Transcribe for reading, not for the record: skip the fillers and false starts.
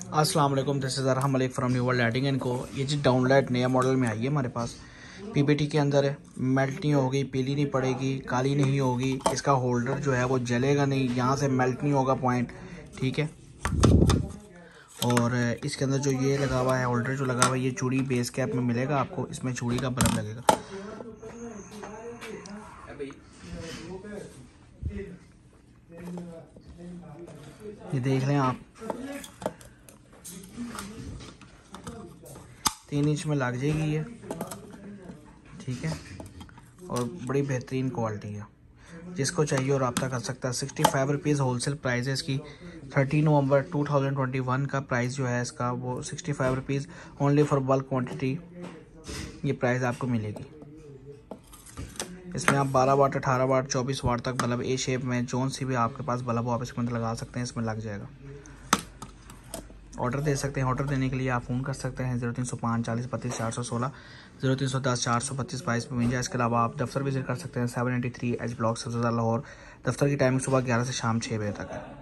अस्सलाम वालेकुम, this is Arham Malik from new world lighting and co. ये जी डाउनलाइट नया मॉडल में आई है हमारे पास। पीपीटी के अंदर है, मेल्ट नहीं होगी, पीली नहीं पड़ेगी, काली नहीं होगी। इसका होल्डर जो है वो जलेगा नहीं, यहाँ से मेल्ट नहीं होगा पॉइंट, ठीक है। और इसके अंदर जो ये लगा हुआ है, होल्डर जो लगा हुआ है, ये चूड़ी बेस कैप में मिलेगा आपको। इसमें चूड़ी का बल्ब लगेगा। ये देख लें आप, 3 इंच में लग जाएगी ये, ठीक है। और बड़ी बेहतरीन क्वालिटी है। जिसको चाहिए और रब्ता कर सकता है। 65 रुपीज़ होलसेल प्राइस है इसकी। 30 नवंबर 2021 का प्राइस जो है इसका वो 65 rupees only for bulk quantity. ये प्राइस आपको मिलेगी। इसमें आप 12 वाट, 18 वाट, 24 वाट तक बल्ब ए शेप में जोन सी भी आपके पास बल्ब हो आप इसके अंदर लगा सकते हैं, इसमें लग जाएगा। ऑर्डर दे सकते हैं। ऑर्डर देने के लिए आप फ़ोन कर सकते हैं 0305 40 32 416, 0310 432 22 पे मिल जाए। इसके अलावा आप दफ्तर विजिट कर सकते हैं 793 एच ब्लॉक सब्ज़ा लाहौर। दफ्तर की टाइमिंग सुबह 11 से शाम 6 बजे तक है।